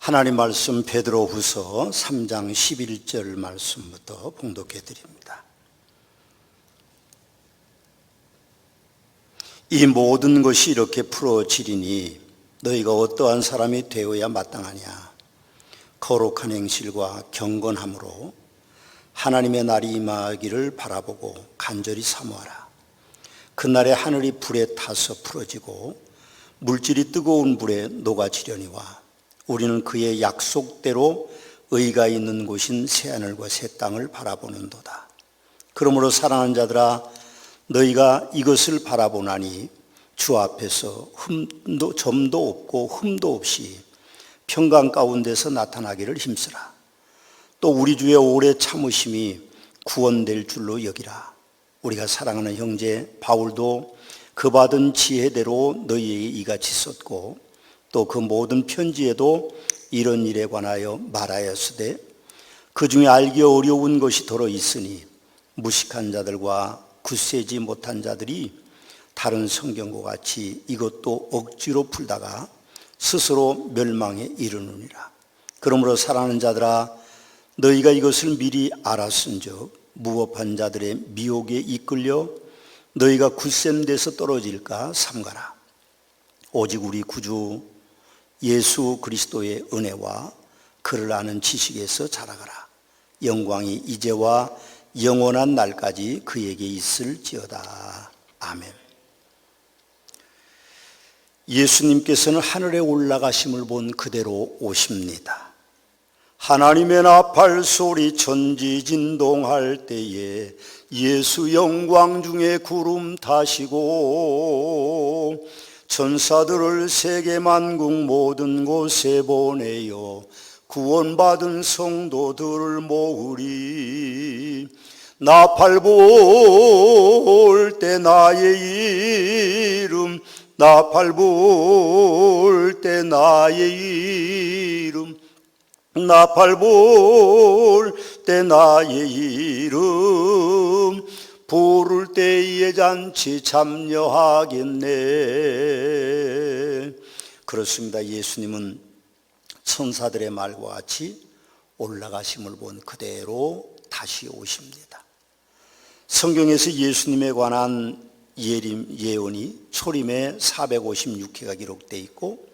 하나님 말씀 베드로후서 3장 11절 말씀부터 봉독해 드립니다. 이 모든 것이 이렇게 풀어지리니 너희가 어떠한 사람이 되어야 마땅하냐. 거룩한 행실과 경건함으로 하나님의 날이 임하기를 바라보고 간절히 사모하라. 그날에 하늘이 불에 타서 풀어지고 물질이 뜨거운 불에 녹아지려니와 우리는 그의 약속대로 의가 있는 곳인 새하늘과 새 땅을 바라보는도다. 그러므로 사랑하는 자들아, 너희가 이것을 바라보나니 주 앞에서 점도 없고 흠도 없이 평강 가운데서 나타나기를 힘쓰라. 또 우리 주의 오래 참으심이 구원될 줄로 여기라. 우리가 사랑하는 형제 바울도 그 받은 지혜대로 너희에게 이같이 썼고 또 그 모든 편지에도 이런 일에 관하여 말하였으되 그 중에 알기 어려운 것이 더러 있으니 무식한 자들과 굳세지 못한 자들이 다른 성경과 같이 이것도 억지로 풀다가 스스로 멸망에 이르느니라. 그러므로 사랑하는 자들아, 너희가 이것을 미리 알았은즉 무법한 자들의 미혹에 이끌려 너희가 굳센 데서 떨어질까 삼가라. 오직 우리 구주 예수 그리스도의 은혜와 그를 아는 지식에서 자라가라. 영광이 이제와 영원한 날까지 그에게 있을지어다. 아멘. 예수님께서는 하늘에 올라가심을 본 그대로 오십니다. 하나님의 나팔 소리 천지진동할 때에 예수 영광 중에 구름 타시고 천사들을 세계 만국 모든 곳에 보내어 구원받은 성도들을 모으리. 나팔 불 때 나의 이름, 나팔 불 때 나의 이름, 나팔 불 때 나의 이름, 부를 때에 잔치 참여하겠네. 그렇습니다. 예수님은 천사들의 말과 같이 올라가심을 본 그대로 다시 오십니다. 성경에서 예수님에 관한 예언이 초림에 456회가 기록되어 있고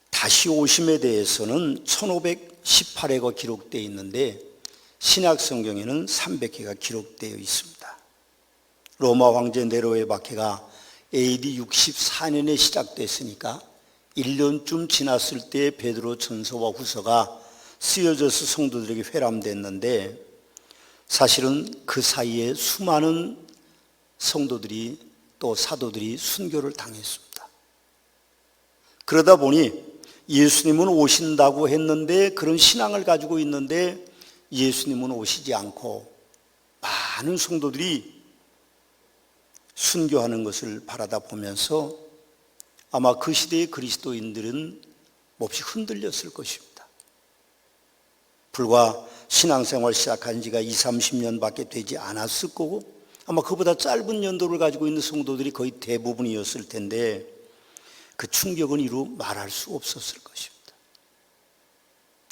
다시 오심에 대해서는 1518회가 기록되어 있는데 신약 성경에는 300회가 기록되어 있습니다. 로마 황제 네로의 박해가 AD 64년에 시작됐으니까 1년쯤 지났을 때 베드로 전서와 후서가 쓰여져서 성도들에게 회람됐는데 사실은 그 사이에 수많은 성도들이 또 사도들이 순교를 당했습니다. 그러다 보니 예수님은 오신다고 했는데 그런 신앙을 가지고 있는데 예수님은 오시지 않고 많은 성도들이 순교하는 것을 바라다 보면서 아마 그 시대의 그리스도인들은 몹시 흔들렸을 것입니다. 불과 신앙생활 시작한 지가 20-30년밖에 되지 않았을 거고 아마 그보다 짧은 연도를 가지고 있는 성도들이 거의 대부분이었을 텐데 그 충격은 이루 말할 수 없었을 것입니다.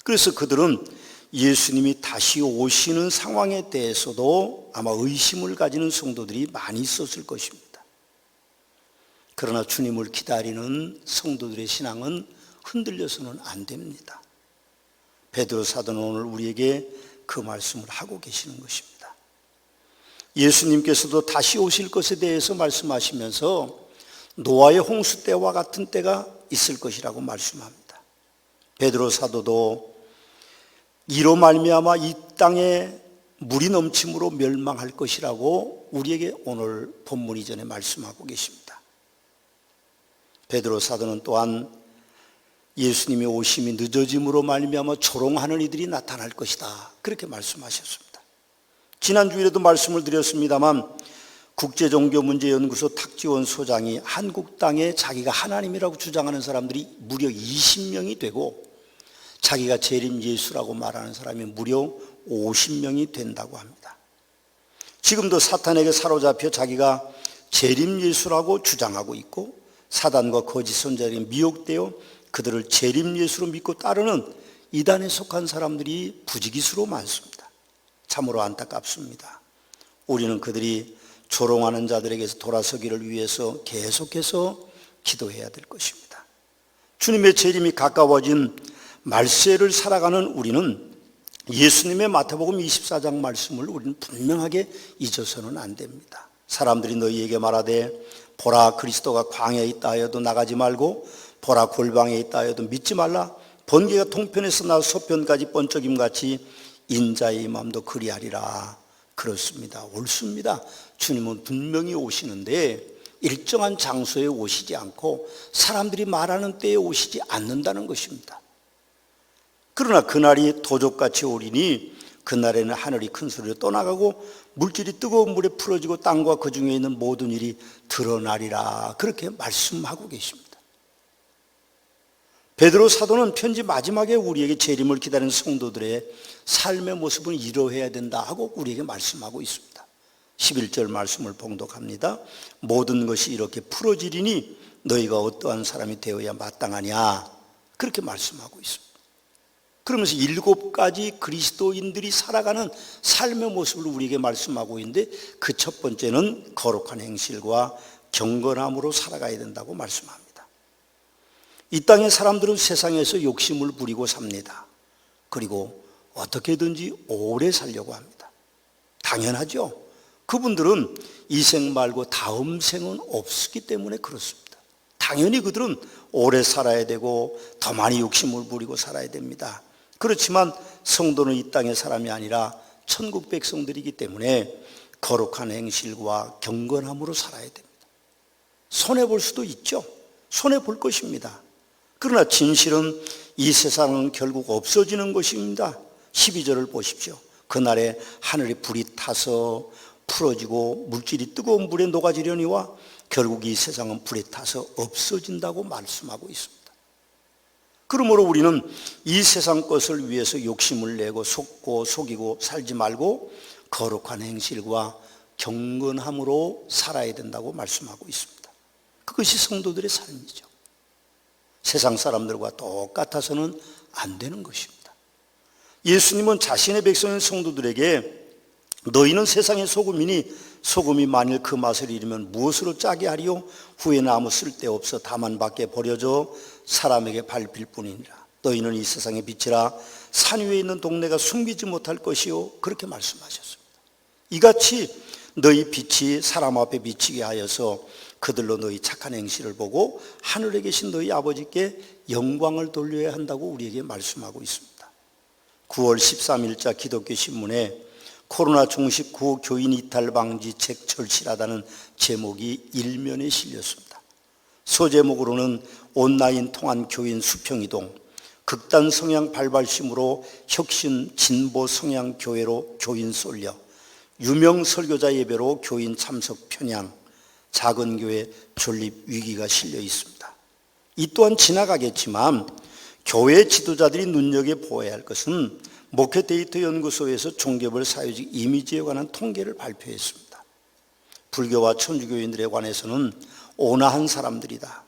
그래서 그들은 예수님이 다시 오시는 상황에 대해서도 아마 의심을 가지는 성도들이 많이 있었을 것입니다. 그러나 주님을 기다리는 성도들의 신앙은 흔들려서는 안 됩니다. 베드로 사도는 오늘 우리에게 그 말씀을 하고 계시는 것입니다. 예수님께서도 다시 오실 것에 대해서 말씀하시면서 노아의 홍수 때와 같은 때가 있을 것이라고 말씀합니다. 베드로 사도도 이로 말미암아 이 땅에 물이 넘침으로 멸망할 것이라고 우리에게 오늘 본문 이전에 말씀하고 계십니다. 베드로 사도는 또한 예수님의 오심이 늦어짐으로 말미암아 조롱하는 이들이 나타날 것이다 그렇게 말씀하셨습니다. 지난주에도 말씀을 드렸습니다만 국제종교문제연구소 탁지원 소장이 한국 땅에 자기가 하나님이라고 주장하는 사람들이 무려 20명이 되고 자기가 재림 예수라고 말하는 사람이 무려 50명이 된다고 합니다. 지금도 사탄에게 사로잡혀 자기가 재림 예수라고 주장하고 있고 사단과 거짓 선자에게 미혹되어 그들을 재림 예수로 믿고 따르는 이단에 속한 사람들이 부지기수로 많습니다. 참으로 안타깝습니다. 우리는 그들이 조롱하는 자들에게서 돌아서기를 위해서 계속해서 기도해야 될 것입니다. 주님의 재림이 가까워진 말세를 살아가는 우리는 예수님의 마태복음 24장 말씀을 우리는 분명하게 잊어서는 안 됩니다. 사람들이 너희에게 말하되 보라 그리스도가 광야에 있다 하여도 나가지 말고 보라 골방에 있다 하여도 믿지 말라. 번개가 동편에서 나 서편까지 번쩍임같이 인자의 마음도 그리하리라. 그렇습니다. 옳습니다. 주님은 분명히 오시는데 일정한 장소에 오시지 않고 사람들이 말하는 때에 오시지 않는다는 것입니다. 그러나 그날이 도적같이 오리니 그날에는 하늘이 큰 소리로 떠나가고 물질이 뜨거운 물에 풀어지고 땅과 그 중에 있는 모든 일이 드러나리라. 그렇게 말씀하고 계십니다. 베드로 사도는 편지 마지막에 우리에게 재림을 기다리는 성도들의 삶의 모습을 이뤄해야 된다 하고 우리에게 말씀하고 있습니다. 11절 말씀을 봉독합니다. 모든 것이 이렇게 풀어지리니 너희가 어떠한 사람이 되어야 마땅하냐. 그렇게 말씀하고 있습니다. 그러면서 7가지 그리스도인들이 살아가는 삶의 모습을 우리에게 말씀하고 있는데 그 첫 번째는 거룩한 행실과 경건함으로 살아가야 된다고 말씀합니다. 이 땅의 사람들은 세상에서 욕심을 부리고 삽니다. 그리고 어떻게든지 오래 살려고 합니다. 당연하죠. 그분들은 이 생 말고 다음 생은 없기 때문에 그렇습니다. 당연히 그들은 오래 살아야 되고 더 많이 욕심을 부리고 살아야 됩니다. 그렇지만 성도는 이 땅의 사람이 아니라 천국 백성들이기 때문에 거룩한 행실과 경건함으로 살아야 됩니다. 손해볼 수도 있죠. 손해볼 것입니다. 그러나 진실은 이 세상은 결국 없어지는 것입니다. 12절을 보십시오. 그날에 하늘에 불이 타서 풀어지고 물질이 뜨거운 물에 녹아지려니와 결국 이 세상은 불에 타서 없어진다고 말씀하고 있습니다. 그러므로 우리는 이 세상 것을 위해서 욕심을 내고 속고 속이고 살지 말고 거룩한 행실과 경건함으로 살아야 된다고 말씀하고 있습니다. 그것이 성도들의 삶이죠. 세상 사람들과 똑같아서는 안 되는 것입니다. 예수님은 자신의 백성인 성도들에게 너희는 세상의 소금이니 소금이 만일 그 맛을 잃으면 무엇으로 짜게 하리요? 후에는 아무 쓸데없어 다만 밖에 버려져 사람에게 밟힐 뿐이니라. 너희는 이 세상의 빛이라. 산 위에 있는 동네가 숨기지 못할 것이요. 그렇게 말씀하셨습니다. 이같이 너희 빛이 사람 앞에 비치게 하여서 그들로 너희 착한 행실을 보고 하늘에 계신 너희 아버지께 영광을 돌려야 한다고 우리에게 말씀하고 있습니다. 9월 13일자 기독교 신문에 코로나 종식 후 교인 이탈 방지책 절실하다는 제목이 일면에 실렸습니다. 소제목으로는 온라인 통한 교인 수평이동, 극단 성향 발발심으로 혁신 진보 성향 교회로 교인 쏠려, 유명 설교자 예배로 교인 참석 편향, 작은 교회 존립 위기가 실려 있습니다. 이 또한 지나가겠지만 교회 지도자들이 눈여겨보아야 할 것은 목회 데이터 연구소에서 종교별 사회적 이미지에 관한 통계를 발표했습니다. 불교와 천주교인들에 관해서는 온화한 사람들이다,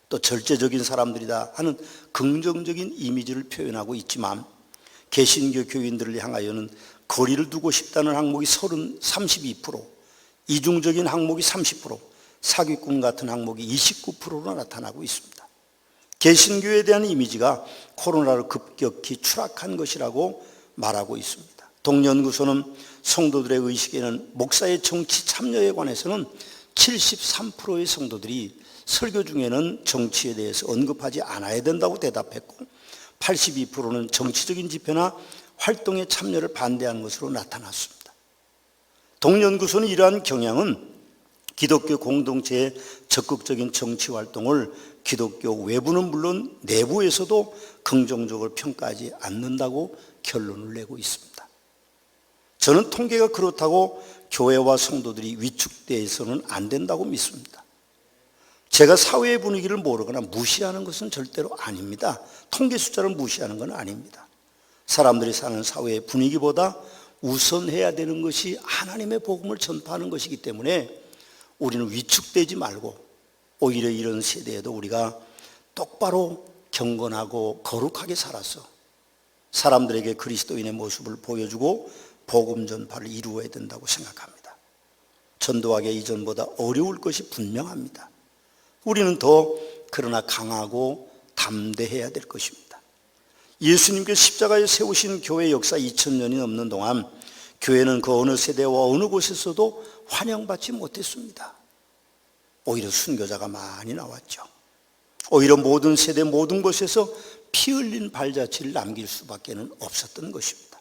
또 절제적인 사람들이다 하는 긍정적인 이미지를 표현하고 있지만 개신교 교인들을 향하여는 거리를 두고 싶다는 항목이 32%, 이중적인 항목이 30%, 사기꾼 같은 항목이 29%로 나타나고 있습니다. 개신교에 대한 이미지가 코로나로 급격히 추락한 것이라고 말하고 있습니다. 동연구소는 성도들의 의식에는 목사의 정치 참여에 관해서는 73%의 성도들이 설교 중에는 정치에 대해서 언급하지 않아야 된다고 대답했고 82%는 정치적인 집회나 활동에 참여를 반대하는 것으로 나타났습니다. 동연구소는 이러한 경향은 기독교 공동체의 적극적인 정치 활동을 기독교 외부는 물론 내부에서도 긍정적으로 평가하지 않는다고 결론을 내고 있습니다. 저는 통계가 그렇다고 교회와 성도들이 위축되어서는 안 된다고 믿습니다. 제가 사회의 분위기를 모르거나 무시하는 것은 절대로 아닙니다. 통계 숫자를 무시하는 건 아닙니다. 사람들이 사는 사회의 분위기보다 우선해야 되는 것이 하나님의 복음을 전파하는 것이기 때문에 우리는 위축되지 말고 오히려 이런 세대에도 우리가 똑바로 경건하고 거룩하게 살아서 사람들에게 그리스도인의 모습을 보여주고 복음 전파를 이루어야 된다고 생각합니다. 전도하기 이전보다 어려울 것이 분명합니다. 우리는 더 그러나 강하고 담대해야 될 것입니다. 예수님께서 십자가에 세우신 교회 역사 2000년이 넘는 동안 교회는 그 어느 세대와 어느 곳에서도 환영받지 못했습니다. 오히려 순교자가 많이 나왔죠. 오히려 모든 세대 모든 곳에서 피 흘린 발자취를 남길 수밖에 없었던 것입니다.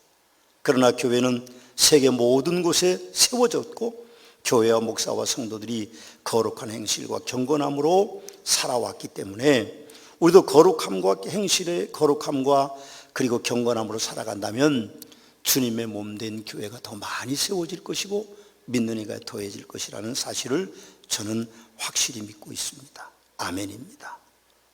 그러나 교회는 세계 모든 곳에 세워졌고 교회와 목사와 성도들이 거룩한 행실과 경건함으로 살아왔기 때문에 우리도 거룩함과 행실의 거룩함과 그리고 경건함으로 살아간다면 주님의 몸된 교회가 더 많이 세워질 것이고 믿는 이가 더해질 것이라는 사실을 저는 확실히 믿고 있습니다. 아멘입니다.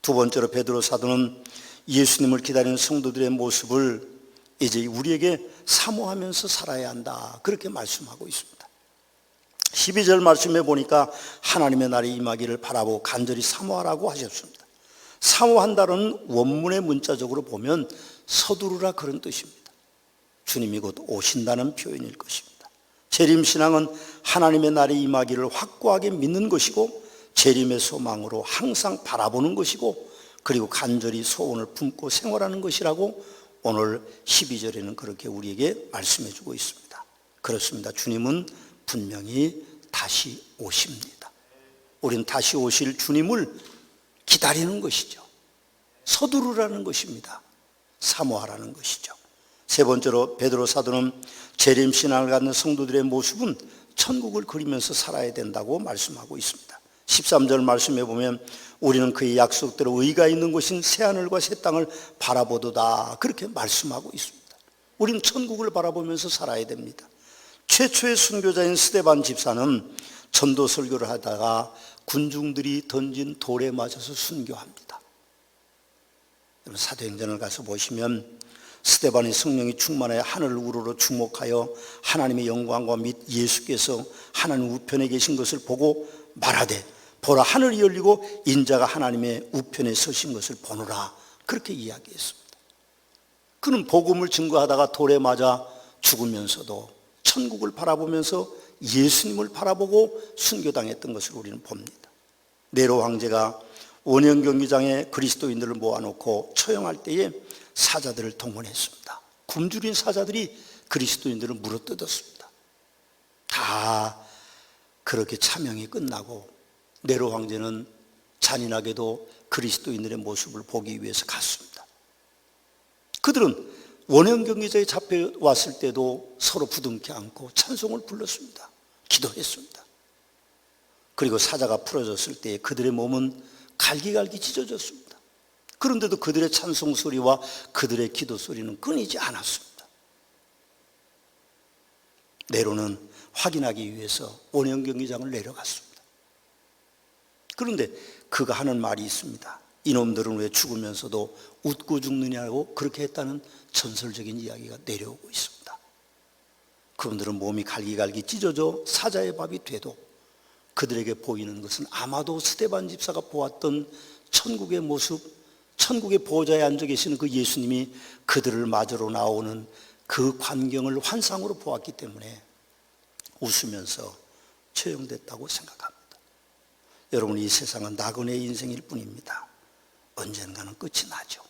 두 번째로 베드로 사도는 예수님을 기다리는 성도들의 모습을 이제 우리에게 사모하면서 살아야 한다, 그렇게 말씀하고 있습니다. 12절 말씀에 보니까 하나님의 날이 임하기를 바라보고 간절히 사모하라고 하셨습니다. 사모한다는 원문의 문자적으로 보면 서두르라, 그런 뜻입니다. 주님이 곧 오신다는 표현일 것입니다. 재림신앙은 하나님의 날이 임하기를 확고하게 믿는 것이고 재림의 소망으로 항상 바라보는 것이고 그리고 간절히 소원을 품고 생활하는 것이라고 오늘 12절에는 그렇게 우리에게 말씀해 주고 있습니다. 그렇습니다. 주님은 분명히 다시 오십니다. 우리는 다시 오실 주님을 기다리는 것이죠. 서두르라는 것입니다. 사모하라는 것이죠. 세 번째로 베드로 사도는 재림신앙을 갖는 성도들의 모습은 천국을 그리면서 살아야 된다고 말씀하고 있습니다. 13절 말씀해 보면 우리는 그의 약속대로 의가 있는 곳인 새하늘과 새 땅을 바라보도다, 그렇게 말씀하고 있습니다. 우리는 천국을 바라보면서 살아야 됩니다. 최초의 순교자인 스데반 집사는 전도 설교를 하다가 군중들이 던진 돌에 맞아서 순교합니다. 여러분, 사도행전을 가서 보시면 스데반이 성령이 충만하여 하늘을 우러러 주목하여 하나님의 영광과 및 예수께서 하나님 우편에 계신 것을 보고 말하되 보라, 하늘이 열리고 인자가 하나님의 우편에 서신 것을 보노라, 그렇게 이야기했습니다. 그는 복음을 증거하다가 돌에 맞아 죽으면서도 천국을 바라보면서 예수님을 바라보고 순교당했던 것을 우리는 봅니다. 네로 황제가 원형 경기장에 그리스도인들을 모아놓고 처형할 때에 사자들을 동원했습니다. 굶주린 사자들이 그리스도인들을 물어뜯었습니다. 다 그렇게 차명이 끝나고 네로 황제는 잔인하게도 그리스도인들의 모습을 보기 위해서 갔습니다. 그들은 원형 경기장에 잡혀왔을 때도 서로 부둥켜 안고 찬송을 불렀습니다. 기도했습니다. 그리고 사자가 풀어졌을 때 그들의 몸은 갈기갈기 찢어졌습니다. 그런데도 그들의 찬송 소리와 그들의 기도 소리는 끊이지 않았습니다. 네로는 확인하기 위해서 원형 경기장을 내려갔습니다. 그런데 그가 하는 말이 있습니다. 이놈들은 왜 죽으면서도 웃고 죽느냐고 그렇게 했다는 전설적인 이야기가 내려오고 있습니다. 그분들은 몸이 갈기갈기 찢어져 사자의 밥이 돼도 그들에게 보이는 것은 아마도 스데반 집사가 보았던 천국의 모습, 천국의 보좌에 앉아 계시는 그 예수님이 그들을 맞으러 나오는 그 광경을 환상으로 보았기 때문에 웃으면서 처형됐다고 생각합니다. 여러분, 이 세상은 낙원의 인생일 뿐입니다. 언젠가는 끝이 나죠.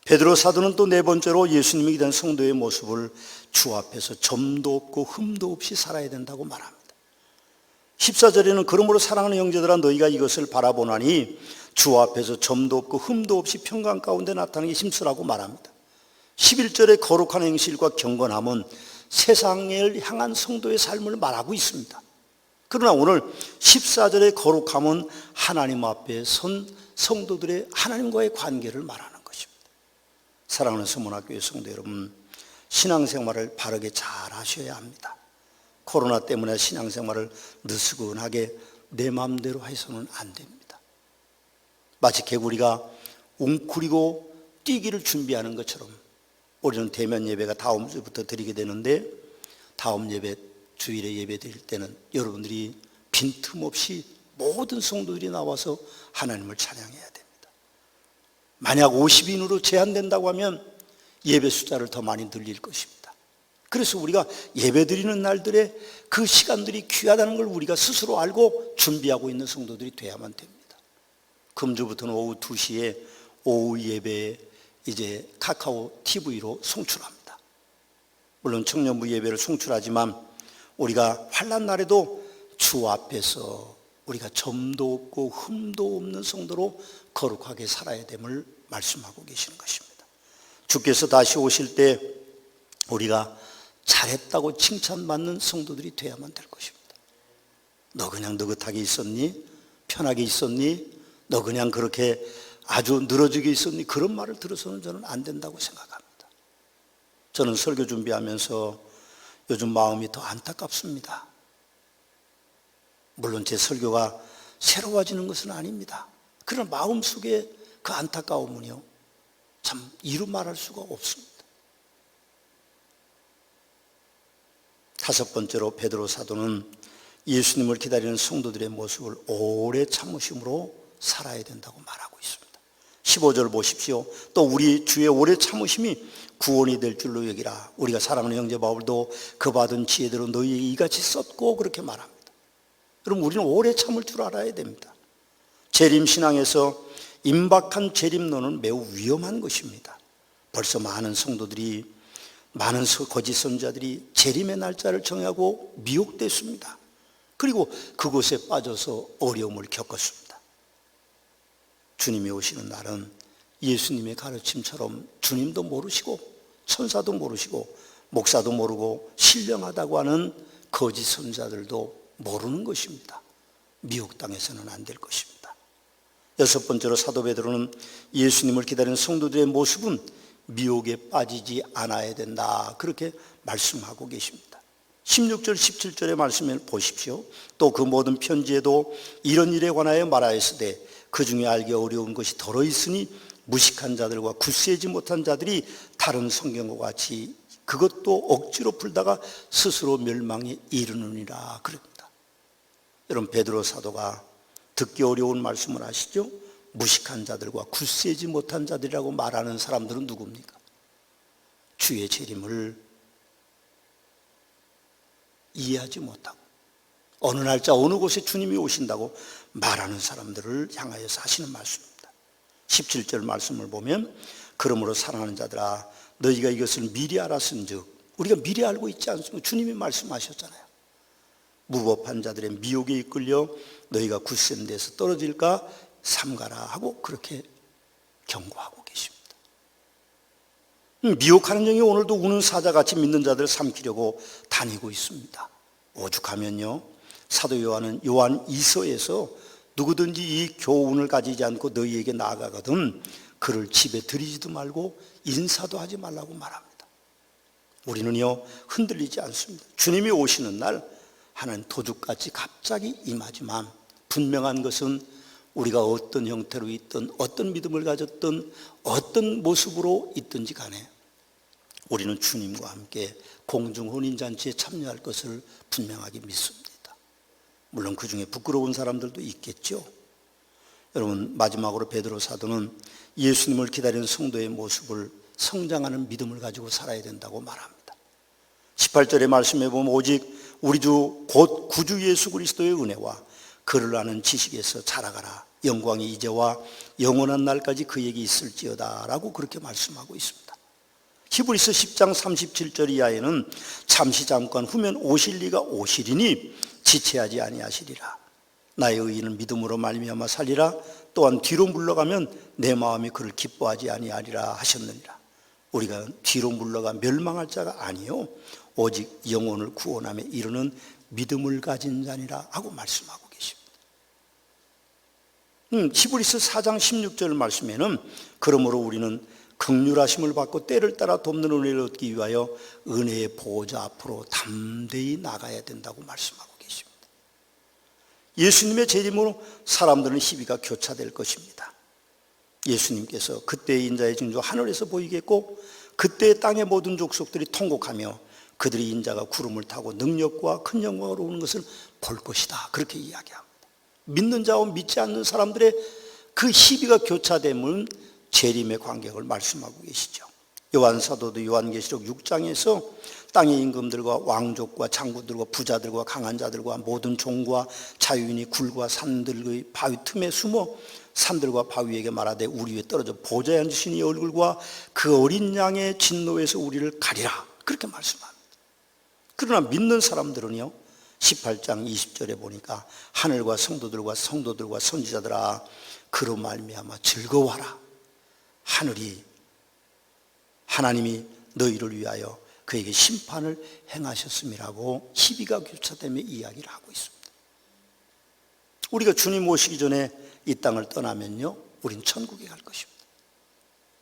베드로 사도는 또 네 번째로 예수님이 기다린 성도의 모습을 주 앞에서 점도 없고 흠도 없이 살아야 된다고 말합니다. 14절에는 그러므로 사랑하는 형제들아 너희가 이것을 바라보나니 주 앞에서 점도 없고 흠도 없이 평강 가운데 나타나기 힘쓰라고 말합니다. 11절의 거룩한 행실과 경건함은 세상을 향한 성도의 삶을 말하고 있습니다. 그러나 오늘 14절의 거룩함은 하나님 앞에 선 성도들의 하나님과의 관계를 말하는 것입니다. 사랑하는 서문학교의 성도 여러분, 신앙생활을 바르게 잘 하셔야 합니다. 코로나 때문에 신앙생활을 느슨하게 내 마음대로 해서는 안 됩니다. 마치 개구리가 웅크리고 뛰기를 준비하는 것처럼 우리는 대면 예배가 다음 주부터 드리게 되는데 다음 예배 주일에 예배 드릴 때는 여러분들이 빈틈없이 모든 성도들이 나와서 하나님을 찬양해야 됩니다. 만약 50인으로 제한된다고 하면 예배 숫자를 더 많이 늘릴 것입니다. 그래서 우리가 예배 드리는 날들에 그 시간들이 귀하다는 걸 우리가 스스로 알고 준비하고 있는 성도들이 돼야만 됩니다. 금주부터는 오후 2시에 오후 예배에 이제 카카오 TV로 송출합니다. 물론 청년부 예배를 송출하지만 우리가 환난 날에도 주 앞에서 우리가 점도 없고 흠도 없는 성도로 거룩하게 살아야 됨을 말씀하고 계시는 것입니다. 주께서 다시 오실 때 우리가 잘했다고 칭찬받는 성도들이 돼야만 될 것입니다. 너 그냥 느긋하게 있었니? 편하게 있었니? 너 그냥 그렇게 아주 늘어지게 있었니? 그런 말을 들어서는 저는 안 된다고 생각합니다. 저는 설교 준비하면서 요즘 마음이 더 안타깝습니다. 물론 제 설교가 새로워지는 것은 아닙니다. 그러나 마음속에 그 안타까움은요, 참 이루 말할 수가 없습니다. 다섯 번째로 베드로 사도는 예수님을 기다리는 성도들의 모습을 오래 참으심으로 살아야 된다고 말하고 있습니다. 15절 보십시오. 또 우리 주의 오래 참으심이 구원이 될 줄로 여기라. 우리가 사랑하는 형제 바울도 그 받은 지혜대로 너희에게 이같이 썼고 그렇게 말합니다. 그럼 우리는 오래 참을 줄 알아야 됩니다. 재림신앙에서 임박한 재림론은 매우 위험한 것입니다. 벌써 많은 성도들이, 많은 거짓 선지자들이 재림의 날짜를 정하고 미혹됐습니다. 그리고 그곳에 빠져서 어려움을 겪었습니다. 주님이 오시는 날은 예수님의 가르침처럼 주님도 모르시고 천사도 모르시고 목사도 모르고 신령하다고 하는 거짓 선지자들도 모르는 것입니다. 미혹당해서는 안 될 것입니다. 여섯 번째로 사도 베드로는 예수님을 기다리는 성도들의 모습은 미혹에 빠지지 않아야 된다, 그렇게 말씀하고 계십니다. 16절 17절의 말씀을 보십시오. 또 그 모든 편지에도 이런 일에 관하여 말하였으되 그 중에 알기 어려운 것이 더러 있으니 무식한 자들과 굳세지 못한 자들이 다른 성경과 같이 그것도 억지로 풀다가 스스로 멸망에 이르느니라 그럽니다. 여러분, 베드로 사도가 듣기 어려운 말씀을 하시죠? 무식한 자들과 굳세지 못한 자들이라고 말하는 사람들은 누굽니까? 주의 재림을 이해하지 못하고 어느 날짜 어느 곳에 주님이 오신다고 말하는 사람들을 향하여서 하시는 말씀입니다. 17절 말씀을 보면 그러므로 사랑하는 자들아 너희가 이것을 미리 알았은즉, 우리가 미리 알고 있지 않습니까? 주님이 말씀하셨잖아요. 무법한 자들의 미혹에 이끌려 너희가 굳센 데서 떨어질까 삼가라 하고 그렇게 경고하고 계십니다. 미혹하는 영이 오늘도 우는 사자같이 믿는 자들을 삼키려고 다니고 있습니다. 오죽하면요, 사도 요한은 요한 2서에서 누구든지 이 교훈을 가지지 않고 너희에게 나아가거든 그를 집에 들이지도 말고 인사도 하지 말라고 말합니다. 우리는요 흔들리지 않습니다. 주님이 오시는 날 하나는 도둑같이 갑자기 임하지만 분명한 것은 우리가 어떤 형태로 있든 어떤 믿음을 가졌든 어떤 모습으로 있든지 간에 우리는 주님과 함께 공중혼인잔치에 참여할 것을 분명하게 믿습니다. 물론 그 중에 부끄러운 사람들도 있겠죠. 여러분, 마지막으로 베드로 사도는 예수님을 기다리는 성도의 모습을 성장하는 믿음을 가지고 살아야 된다고 말합니다. 18절의 말씀에 보면 오직 우리 주 곧 구주 예수 그리스도의 은혜와 그를 아는 지식에서 자라가라. 영광이 이제와 영원한 날까지 그에게 있을지어다 라고 그렇게 말씀하고 있습니다. 히브리서 10장 37절 이하에는 잠시 잠깐 후면 오실 리가 오시리니 지체하지 아니하시리라. 나의 의인은 믿음으로 말미암아 살리라. 또한 뒤로 물러가면 내 마음이 그를 기뻐하지 아니하리라 하셨느니라. 우리가 뒤로 물러가 멸망할 자가 아니요 오직 영혼을 구원함에 이르는 믿음을 가진 자니라 하고 말씀하고 계십니다. 히브리서 4장 16절 말씀에는 그러므로 우리는 긍휼하심을 받고 때를 따라 돕는 은혜를 얻기 위하여 은혜의 보호자 앞으로 담대히 나가야 된다고 말씀하고 계십니다. 예수님의 재림으로 사람들은 시비가 교차될 것입니다. 예수님께서 그때의 인자의 징조 하늘에서 보이겠고 그때의 땅의 모든 족속들이 통곡하며 그들이 인자가 구름을 타고 능력과 큰 영광으로 오는 것을 볼 것이다, 그렇게 이야기합니다. 믿는 자와 믿지 않는 사람들의 그 시비가 교차됨은 재림의 관객을 말씀하고 계시죠. 요한 사도도 요한계시록 6장에서 땅의 임금들과 왕족과 장군들과 부자들과 강한 자들과 모든 종과 자유인이 굴과 산들의 바위 틈에 숨어 산들과 바위에게 말하되 우리 위에 떨어져 보좌에 앉으신 이 얼굴과 그 어린 양의 진노에서 우리를 가리라, 그렇게 말씀합니다. 그러나 믿는 사람들은요, 18장 20절에 보니까 하늘과 성도들과 선지자들아 그로 말미암아 즐거워하라. 하나님이 너희를 위하여 그에게 심판을 행하셨음이라고 희비가 교차되며 이야기를 하고 있습니다. 우리가 주님 오시기 전에 이 땅을 떠나면요, 우린 천국에 갈 것입니다.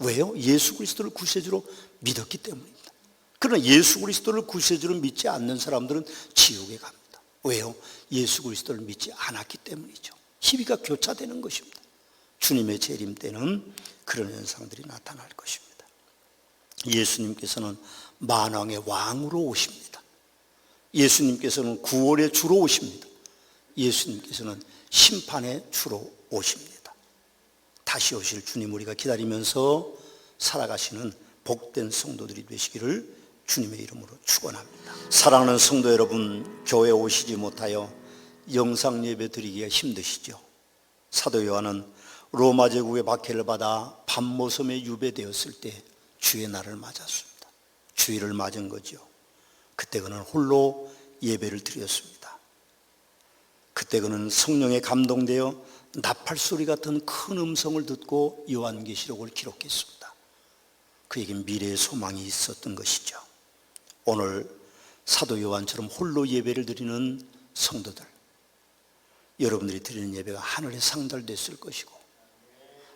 왜요? 예수 그리스도를 구세주로 믿었기 때문입니다. 그러나 예수 그리스도를 구세주로 믿지 않는 사람들은 지옥에 갑니다. 왜요? 예수 그리스도를 믿지 않았기 때문이죠. 희비가 교차되는 것입니다. 주님의 재림 때는 그런 현상들이 나타날 것입니다. 예수님께서는 만왕의 왕으로 오십니다. 예수님께서는 구원의 주로 오십니다. 예수님께서는 심판의 주로 오십니다. 다시 오실 주님 우리가 기다리면서 살아가시는 복된 성도들이 되시기를 주님의 이름으로 축원합니다. 사랑하는 성도 여러분, 교회 오시지 못하여 영상 예배 드리기가 힘드시죠? 사도 요한은 로마 제국의 박해를 받아 밤모섬에 유배되었을 때 주의 날을 맞았습니다. 주일을 맞은 거죠. 그때 그는 홀로 예배를 드렸습니다. 그때 그는 성령에 감동되어 나팔소리 같은 큰 음성을 듣고 요한계시록을 기록했습니다. 그에겐 미래의 소망이 있었던 것이죠. 오늘 사도 요한처럼 홀로 예배를 드리는 성도들, 여러분들이 드리는 예배가 하늘에 상달됐을 것이고,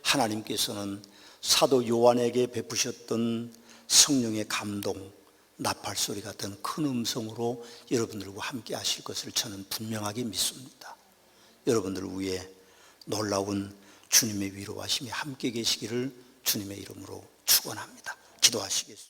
하나님께서는 사도 요한에게 베푸셨던 성령의 감동, 나팔소리 같은 큰 음성으로 여러분들과 함께 하실 것을 저는 분명하게 믿습니다. 여러분들 위해 놀라운 주님의 위로하심이 함께 계시기를 주님의 이름으로 축원합니다. 기도하시겠습니다.